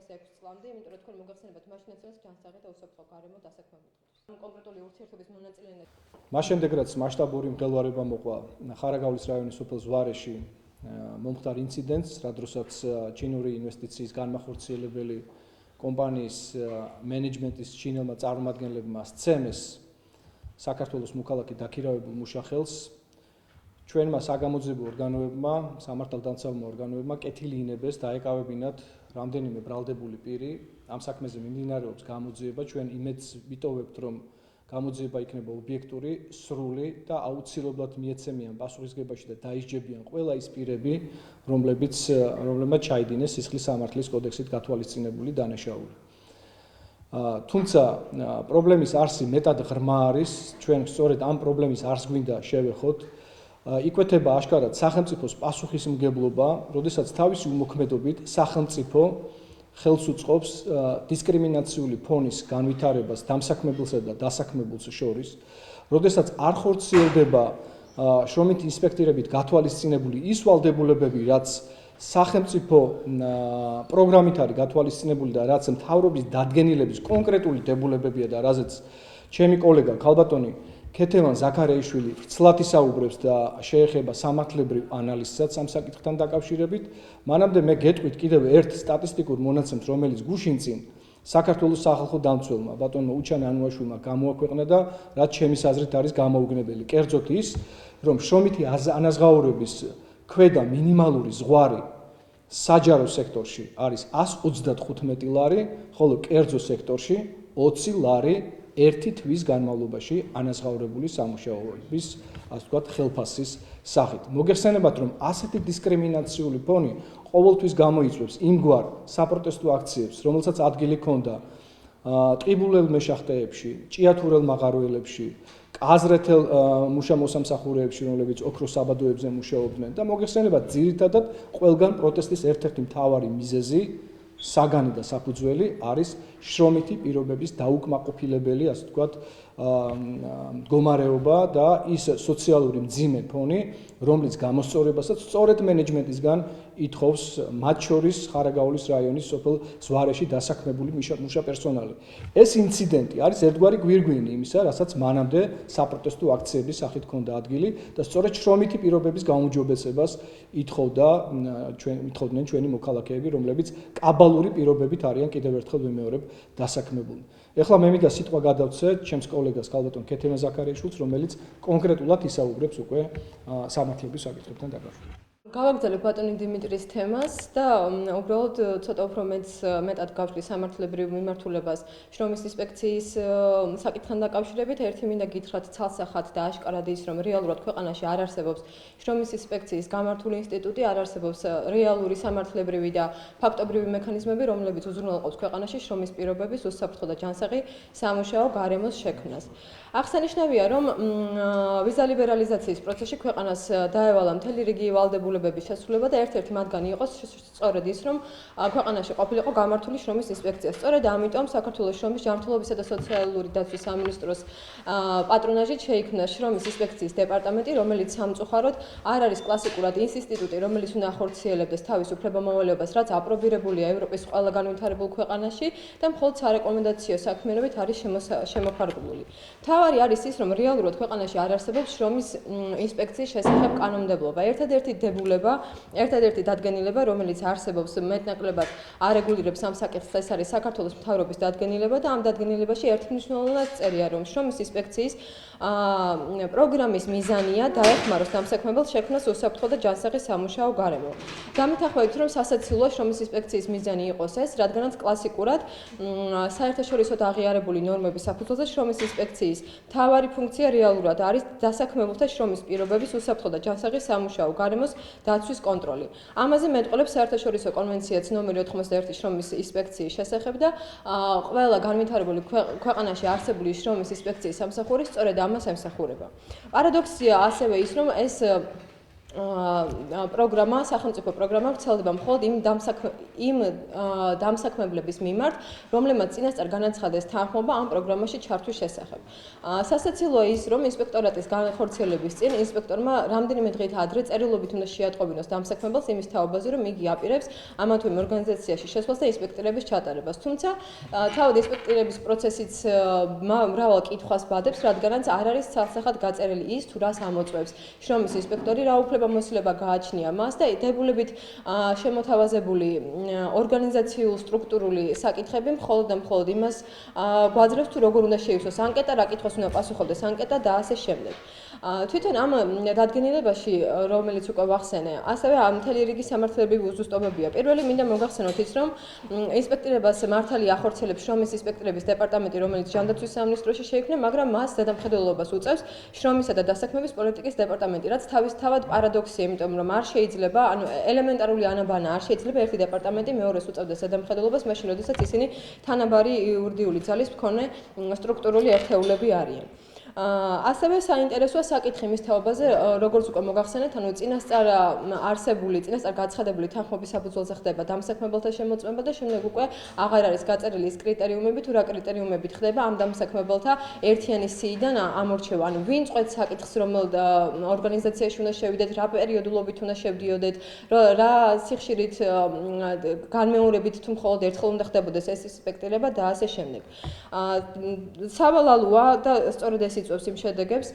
2006 წლამდე, იმიტომ რომ თქვენ მოგახსენებათ მაშინაც ეს ჯანსაღი და უსაფრთხო გარემო დასაქმებულიყო. კონკრეტული ურთიერთობის მონაწილეነት. მას შემდეგ რაც მასშტაბური მღელვარება მოყვა ხარაგაულის რაიონის სოფელ ზვარეში მომხდარ ინციდენტს, რა დროსაც ჩინური ინვესტიციის განმახორციელებელი კომპანიის მენეჯმენტის ჩინელმა წარმომადგენლებმა სცემეს საქართველოს მოქალაქე დაქირავებულ მუშახელს, ჩვენმა საგამოძიებო ორგანოებმა, სამართალდამცავმა ორგანოებმა კეთილი ინებას დაეკავებინათ რამდენიმე ბრალდებული პირი. ამ საქმეზე მიმდინარეობს გამოძიება, ჩვენ იმედს ვიტოვებთ, რომ გამოძიება იქნება ობიექტური, სრული და აუცილებლად მიეცემიან პასუხისგებაში და დაისჯებიან ყველა ის პირები, რომლებმაც ჩაიდინეს სისხლის სამართლის კოდექსით გათვალისწინებული დანაშაული. თუმცა პრობლემის არსი მეტად ღრმა არის, ჩვენ სწორედ ამ პრობლემის არსს გვინდა შევეხოთ. იკვეთება აშკარად სახელმწიფოს პასუხისმგებლობა, როდესაც თავისი უმოქმედობით სახელმწიფო ხელს უწყობს დისკრიმინაციული ფონის განვითარებას დამსაქმებელსა და დასაქმებულს შორის, როდესაც არ ხორციელდება შრომითი ინსპექტირებით გათვალისწინებული ის ვალდებულებები, რაც სახელმწიფო პროგრამით არის გათვალისწინებული და რაც მთავრობის დადგენილების კონკრეტული დებულებებია და რაზეც ჩემი კოლეგა ქალბატონი ქეთევან ზაქარეიშვილი ვრცლად ისაუბრებს და შეეხება სამართლებრივ ანალიზსაც ამ საკითხთან დაკავშირებით. მანამდე მე გეტყვით კიდევ ერთ სტატისტიკურ მონაცემს, რომელიც გუშინ წინ საქართველოს სახალხო დამცველმა ბატონმა უჩან ანუაშვილმა გამოაქვეყნა და რაც ჩემის აზრით არის გამოუგნებელი. კერძოდ ის, რომ შრომითი ანაზღაურების ქვედა მინიმალური ზღვარი საჯარო სექტორში არის 135 ლარი, ხოლო კერძო სექტორში 20 ლარი ერთი თვის განმავლობაში ანაზღაურებული სამუშაოების, ასე ვთქვათ, ხელფასის სახით. მოგეხსენებათ, რომ ასეთი დისკრიმინაციული ფონი ყოველთვის გამოიწვევს იმგვარ საპროტესტო აქციებს, რომელსაც ადგილი ჰქონდა ტყიბულელ მეშახტეებში, ჭიათურელ მაღაროელებში, კაზრეთელ მუშა-მოსამსახურეებში, რომლებიც ოქროს საბადოებზე მუშაობდნენ და მოგეხსენებათ, ძირითადად ყველგან პროტესტის ერთ-ერთი მთავარი მიზეზი საგანი და საფუძველი არის შრომითი პირობების დაუკმაყოფილებელი, ასე ვთქვათ, მდგომარეობა და ის სოციალური მძიმე ფონი, რომლის გამოსწორებასაც სწორედ მენეჯმენტისგან ითხოვს მათ შორის ხარაგაულის რაიონის სოფელ ზვარეში დასაქმებული მუშა პერსონალი. ეს ინციდენტი არის ერთგვარი გვირგვინი იმისა, რასაც მანამდე საპროტესტო აქციების სახით ჰქონდა ადგილი და სწორედ შრომითი პირობების გაუმჯობესებას ითხოვდნენ ჩვენი მოქალაქეები, რომლებიც კაბალური პირობებით არიან კიდევ ერთხელ ვიმეორებ დასაქმებული. ეხლა მე მინდა სიტყვა გადავცე ჩემს კოლეგას ქალბატონ ქეთევან ზაქარეიშვილს, რომელიც კონკრეტულად ისაუბრებს უკვე სამართლების საკითხებთან დაკავშირებით. გავაგრძელებ ბატონი დიმიტრის თემას და უბრალოდ ცოტა უფრო მეტად გავშლი სამართლებრივ მიმართულებას შრომის ინსპექციის საკითხთან დაკავშირებით. ერთი მინდა გითხრათ ცალსახად და აშკარად ის, რომ რეალურად ქვეყანაში არ არსებობს შრომის ინსპექციის გამართული ინსტიტუტი, არ არსებობს რეალური სამართლებრივი და ფაქტობრივი მექანიზმები, რომლებიც უზრუნველყოფს ქვეყანაში შრომის პირობების უსაფრთხო და ჯანსაღი სამუშაო გარემოს შექმნას. აღსანიშნავია, რომ ვიზა ლიბერალიზაციის პროცესში ქვეყანას დაევალა მთელი რიგი ვალდებულებების შესრულება და ერთ-ერთი მათგანი იყო სწორედ ის, რომ ქვეყანაში ყოფილიყო გამართული შრომის ინსპექცია. სწორედ ამიტომ საქართველოს შრომის ჯანმრთელობისა და სოციალური დაცვის სამინისტროს პატრონაჟით შეიქმნა შრომის ინსპექციის დეპარტამენტი, რომელიც სამწუხაროდ არ არის კლასიკურად ის ინსტიტუტი, რომელიც უნდა ახორციელებდეს თავის უფლებამოვალეობას, რაც აპრობირებულია ევროპის ყველა განვითარებულ ქვეყანაში და მხოლოდ სარეკომენდაციო საქმიანობით არის შემოფარგლული. მთავარი არის ის, რომ რეალურად ქვეყანაში არ არსებობს შრომის ინსპექციის შესახებ კანონმდებლობა. ერთადერთი დებულება, ერთადერთი დადგენილება, რომელიც არსებობს მეტნაკლებად არეგულირებს ამ საკითხს, ეს არის საქართველოს მთავრობის დადგენილება და ამ დადგენილებაში ერთმნიშვნელოვნად წერია, რომ შრომის ინსპექციის პროგრამის მიზანია დაეხმაროს დამსაქმებელს შექმნას უსაფრთხო და ჯანსაღი სამუშაო გარემო. დამეთანხმებით, რომ სასაცილოა შრომის ინსპექციის მიზანი იყოს ეს, რადგანაც კლასიკურად საერთაშორისო აღიარებული ნორმების საფუძველზე შრომის ინსპექციის მთავარი ფუნქცია რეალურად არის დასაქმებულთა შრომის პირობების უსაფრთხო და ჯანსაღი სამუშაო გარემოს დაცვის კონტროლი. ამაზე მეტყველებს საერთაშორისო კონვენციაც ნომერი 81 შრომის ინსპექციის შესახებ და ყველა განვითარებული ქვეყანაში არსებული შრომის ინსპექციის სამსახური სწორედ ამას ემსახურება. პარადოქსია ასევე ის, რომ ეს პროგრამა, სახელმწიფო პროგრამა ვრცელდება მხოლოდ იმ დამსაქმებლების მიმართ, რომლებმაც წინასწარ განაცხადეს თანხმობა ამ პროგრამაში ჩართვის შესახებ. სასაცილოა ის, რომ ინსპექტორატის განხორციელების წინ ინსპექტორმა რამდენიმე დღით ადრე წერილობით უნდა შეატყობინოს დამსაქმებელს იმის თაობაზე, რომ იგი აპირებს ამა თუ იმ ორგანიზაციაში შესვლას და ინსპექტირების ჩატარებას. თუმცა, თავად ინსპექტირების პროცესიც მრავალ კითხვას ბადებს, რადგანაც არ არის ცალსახად გაწერილი ის, თუ რას ამოწმებს შრომის ინსპექტორი, რა უფლებამოსილება გააჩნია მას და დებულებით შემოთავაზებული ორგანიზაციულ სტრუქტურული საკითხები მხოლოდ და მხოლოდ იმას გვაძლევს, თუ როგორ უნდა შეივსოს ანკეტა, რა კითხვას უნდა პასუხობდეს ანკეტა და ასე შემდეგ. თვითონ ამ დადგენილებაში, რომელიც უკვე ვახსენე, ასევე მთელი რიგი სამართლებრივი უზუსტობებია. პირველი მინდა მოგახსენოთ ის, რომ ინსპექტირებას მართალი ახორციელებს შრომის ინსპექტირების დეპარტამენტი, რომელიც ჯანდაცვის სამინისტროში შეიქმნა, მაგრამ მას ზედამხედველობას უწევს შრომისა და დასაქმების პოლიტიკის დეპარტამენტი, რაც თავისთავად პარადოქსია, იმიტომ რომ არ შეიძლება, ელემენტარული ანაბანა არ შეიძლება ერთი დეპარტამენტი მეორეს უწევდეს ზედამხედველობას, მაშინ როდესაც ისინი თანაბარი იურიდიული ძალის მქონე სტრუქტურული ერთეულები არიან. ასევე საინტერესოა საკითხი მის თაობაზე, როგორც უკვე მოგახსენეთ, წინასწარ გაცხადებული თანხმობის საფუძველზე ხდება დამსაქმებელთა შემოწმება და შემდეგ უკვე აღარ არის გაწერილი ის კრიტერიუმები, თუ რა კრიტერიუმებით ხდება ამ დამსაქმებელთა ერთიანი სიიდან ამორჩევა. ანუ ვინ წყვეტს საკითხს, რომელ ორგანიზაციაში უნდა შევიდეთ, რა პერიოდულობით უნდა შევდიოდეთ, რა სიხშირით განმეორებით თუ მხოლოდ ერთხელ უნდა ხდებოდეს ეს ინსპექტირება და ასე შემდეგ. სავალალოა და სწორედ ეს იწვევს იმ შედეგებს,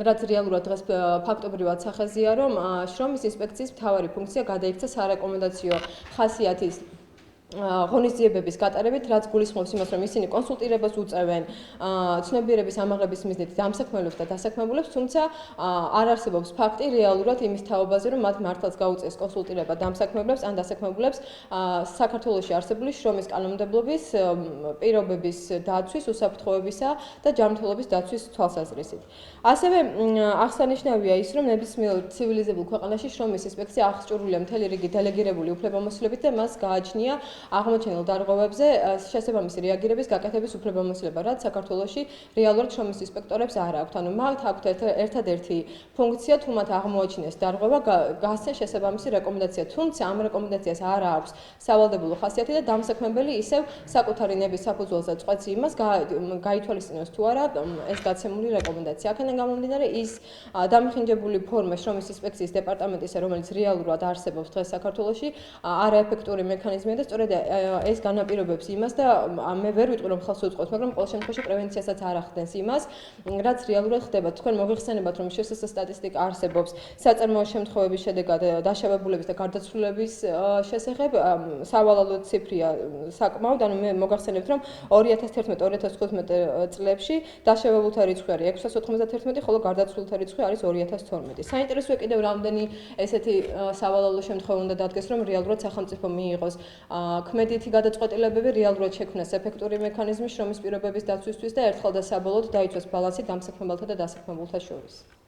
რაც რეალურად დღეს ფაქტობრივად სახეზია, რომ შრომის ინსპექციის მთავარი ფუნქცია გადაიქცა სარეკომენდაციო ხასიათის ღონისძიებების გატარებით, რაც გულისხმობს იმას, რომ ისინი კონსულტირებას უწევენ ცნობიერების ამაღლების მიზნით დამსაქმებლებს და დასაქმებულებს, თუმცა არ არსებობს ფაქტი რეალურად იმის თაობაზე, რომ მათ მართლაც გაუწიეს კონსულტირება დამსაქმებლებს ან დასაქმებულებს საქართველოში არსებული შრომის კანონმდებლობის პირობების დაცვის, უსაფრთხოებისა და ჯანმრთელობის დაცვის თვალსაზრისით. ასევე აღსანიშნავია ის, რომ ნებისმიერ ცივილიზებულ ქვეყანაში შრომის ინსპექცია აღჭურვილია მთელი რიგი დელეგირებული უფლებამოსილებით და მას გააჩნია აღმოჩენილ დარღვევებზე შესაბამისი რეაგირების გაკეთების უფლებამოსილება, რაც საქართველოში რეალურად შრომის ინსპექტორებს არ აქვთ. ანუ მათ აქვთ ერთადერთი ფუნქცია, თუ მათ აღმოაჩინეს დარღვევა, გასცენ შესაბამისი რეკომენდაცია, თუმცა ამ რეკომენდაციას არ აქვს სავალდებულო ხასიათი და დამსაქმებელი ისევ საკუთარი ნების საფუძველზე წყვეტს იმას, გაითვალისწინოს თუ არა ეს გაცემული რეკომენდაცია. აქედან გამომდინარე, ის დამახინჯებული ფორმა შრომის ინსპექციის დეპარტამენტისა, რომელიც რეალურად არსებობს დღეს საქართველოში, არაეფექტური მექანიზმია და სწორედ ეს განაპირობებს იმას და მე ვერ ვიტყვი რომ ხელს უწყობს, მაგრამ ყოველ შემთხვევაში პრევენციასაც არ ახდენს იმას, რაც რეალურად ხდება. თქვენ მოიხსენებათ, რომ შსს სტატისტიკა არსებობს საწარმოო შემთხვევების შედეგად დაშავებულების და გარდაცვლილების შესახებ, სავალალო ციფრია საკმაოდ, ანუ მე მოგახსენებთ, რომ 2011-2015 წლებში დაშავებულთა რიცხვი არის 691, ხოლო გარდაცვლილთა რიცხვი არის 2012. საინტერესოა კიდევ რამდენი ესეთი სავალალო შემთხვევა უნდა დადგეს, რომ რეალურად სახელმწიფო მიიღოს ქმედითი გადაწყვეტილებები, რეალურად შექმნას ეფექტური მექანიზმი შრომის პირობების დაცვისთვის და ერთხელ და საბოლოოდ დაიცვას ბალანსი დამსაქმებელთა და დასაქმებულთა შორის.